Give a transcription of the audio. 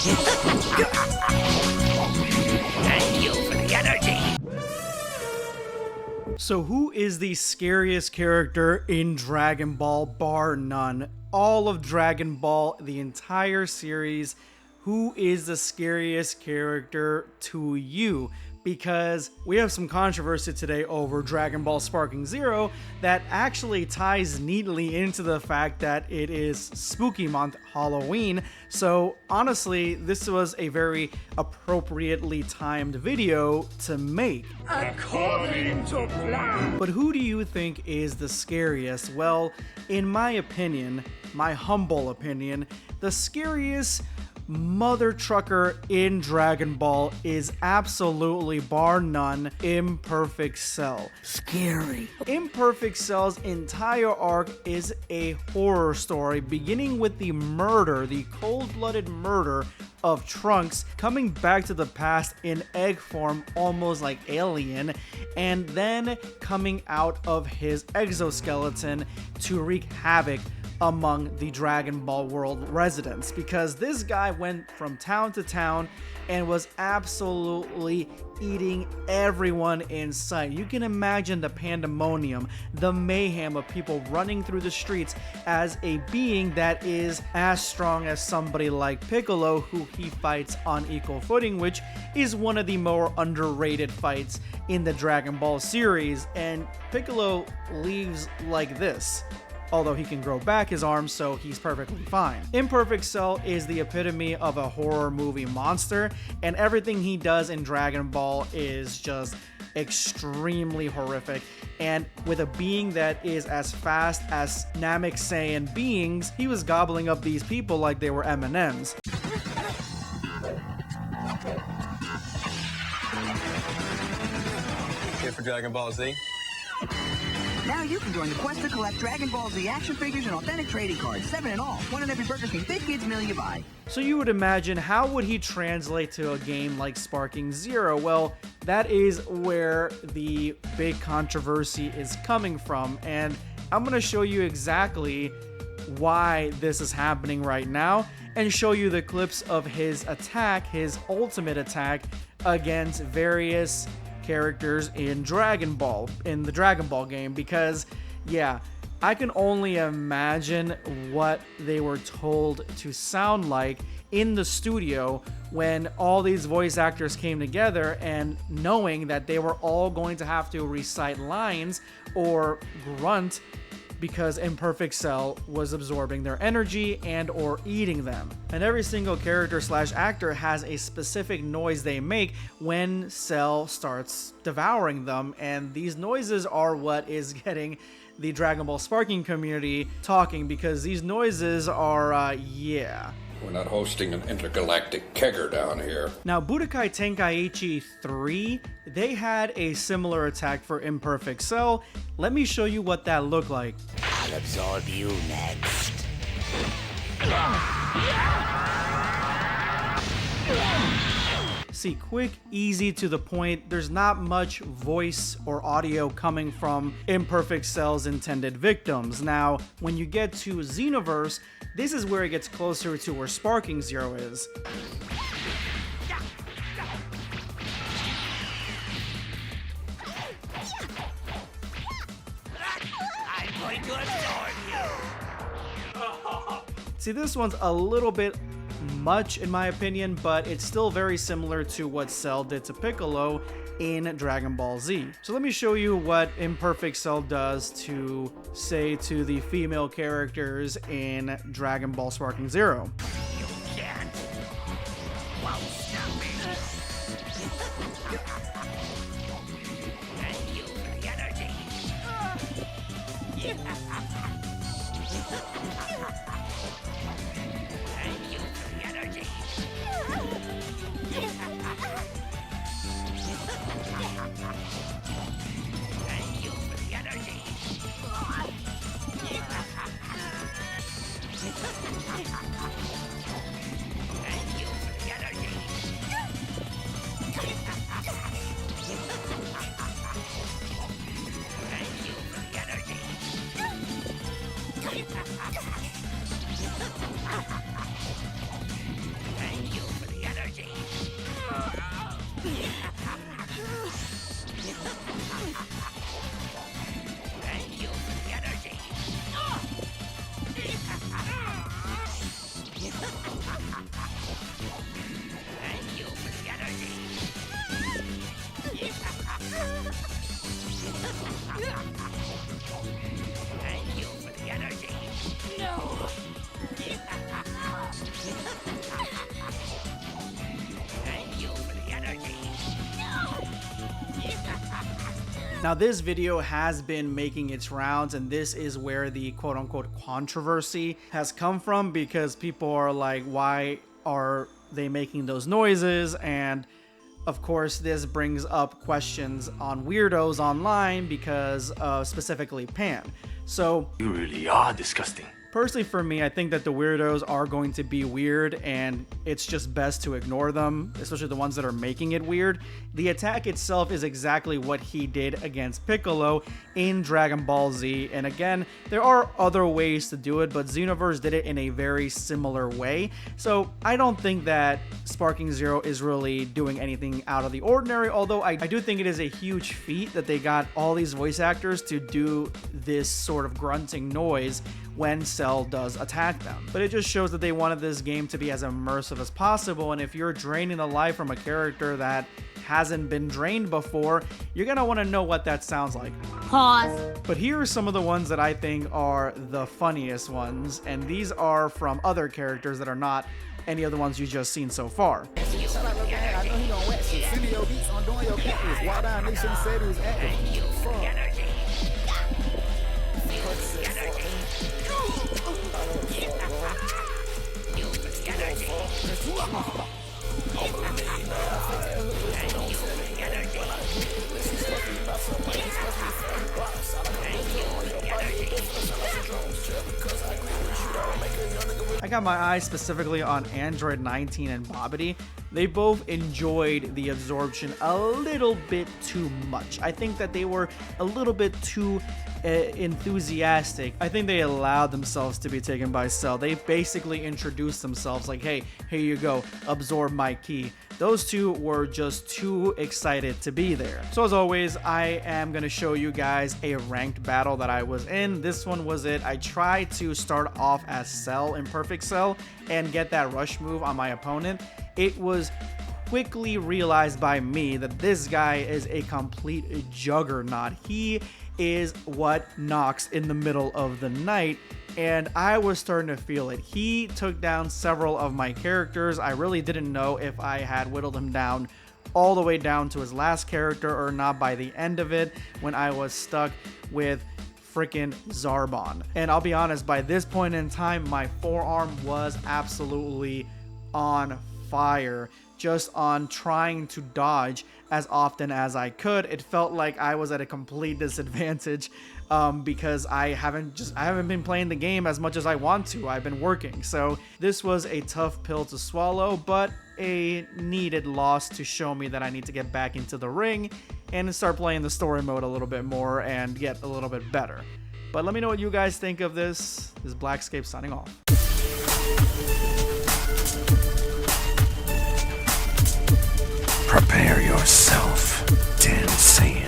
Thank you for the energy. So who is the scariest character in Dragon Ball, bar none? All of Dragon Ball, the entire series, who is the scariest character to you? Because we have some controversy today over Dragon Ball Sparking Zero that actually ties neatly into the fact that it is spooky month, Halloween. So honestly, this was a very appropriately timed video to make. According to plan. But who do you think is the scariest? Well, in my opinion, my humble opinion, the scariest mother trucker in Dragon Ball is absolutely, bar none, Imperfect Cell. Scary. Imperfect Cell's entire arc is a horror story, beginning with the murder, the cold-blooded murder of Trunks coming back to the past in egg form, almost like Alien, and then coming out of his exoskeleton to wreak havoc among the Dragon Ball world residents, because this guy went from town to town and was absolutely eating everyone in sight. You can imagine the pandemonium, the mayhem of people running through the streets as a being that is as strong as somebody like Piccolo, who he fights on equal footing, which is one of the more underrated fights in the Dragon Ball series. And Piccolo leaves like this, although he can grow back his arms, so he's perfectly fine. Imperfect Cell is the epitome of a horror movie monster, and everything he does in Dragon Ball is just extremely horrific. And with a being that is as fast as Namek Saiyan beings, he was gobbling up these people like they were M&Ms. Here for Dragon Ball Z? Now you can join the quest to collect Dragon Ball Z action figures and authentic trading cards, 7 in all, one in every Burger King Big Kids meal you buy. So you would imagine, how would he translate to a game like Sparking Zero? Well, that is where the big controversy is coming from, and I'm going to show you exactly why this is happening right now, and show you the clips of his attack, his ultimate attack, against various characters in Dragon Ball, in the Dragon Ball game, because yeah, I can only imagine what they were told to sound like in the studio when all these voice actors came together, and knowing that they were all going to have to recite lines or grunt because Imperfect Cell was absorbing their energy and or eating them. And every single character slash actor has a specific noise they make when Cell starts devouring them, and these noises are what is getting the Dragon Ball Sparking community talking, because these noises are, yeah. We're not hosting an intergalactic kegger down here. Now, Budokai Tenkaichi 3, they had a similar attack for Imperfect Cell. Let me show you what that looked like. I'll absorb you next. See, quick, easy, to the point. There's not much voice or audio coming from Imperfect Cell's intended victims. Now, when you get to Xenoverse, this is where it gets closer to where Sparking Zero is. I'm going to absorb you. See, this one's a little bit much in my opinion, but it's still very similar to what Cell did to Piccolo in Dragon Ball Z. So let me show you what Imperfect Cell does to say to the female characters in Dragon Ball Sparking Zero. You can't. Won't stop me. Thank you for the energy. Thank you for the energy. Thank you for the energy. Thank you for the energy. Thank you for the energy. Thank you Now, this video has been making its rounds, and this is where the quote-unquote controversy has come from, because people are like, why are they making those noises? And of course, this brings up questions on weirdos online because of specifically Pan. So, You really are disgusting. personally, for me, I think that the weirdos are going to be weird, and it's just best to ignore them, especially the ones that are making it weird. The attack itself is exactly what he did against Piccolo in Dragon Ball Z, and again, there are other ways to do it, but Xenoverse did it in a very similar way. So I don't think that Sparking Zero is really doing anything out of the ordinary, although I do think it is a huge feat that they got all these voice actors to do this sort of grunting noise when Cell does attack them. But it just shows that they wanted this game to be as immersive as possible, and if you're draining the life from a character that hasn't been drained before, you're gonna want to know what that sounds like. Pause. But here are some of the ones that I think are the funniest ones, and these are from other characters that are not any of the ones you just seen so far. I got my eye specifically on Android 19 and Bobbity. They both enjoyed the absorption a little bit too much. I think that they were a little bit too enthusiastic. I think they allowed themselves to be taken by Cell. They basically introduced themselves like, hey, here you go, absorb my key. Those two were just too excited to be there. So as always, I am going to show you guys a ranked battle that I was in. This one was it. I tried to start off as Cell, Imperfect Cell, and get that rush move on my opponent. It was quickly realized by me that this guy is a complete juggernaut. He is what knocks in the middle of the night, and I was starting to feel it. He took down several of my characters. I really didn't know if I had whittled him down all the way down to his last character or not by the end of it, when I was stuck with freaking Zarbon. And I'll be honest, by this point in time, my forearm was absolutely on fire, just on trying to dodge as often as I could. It felt like I was at a complete disadvantage because I haven't been playing the game as much as I want to. I've been working. So this was a tough pill to swallow, but a needed loss to show me that I need to get back into the ring and start playing the story mode a little bit more and get a little bit better. But let me know what you guys think of this. This is Blackscape signing off. Prepare yourself to insane.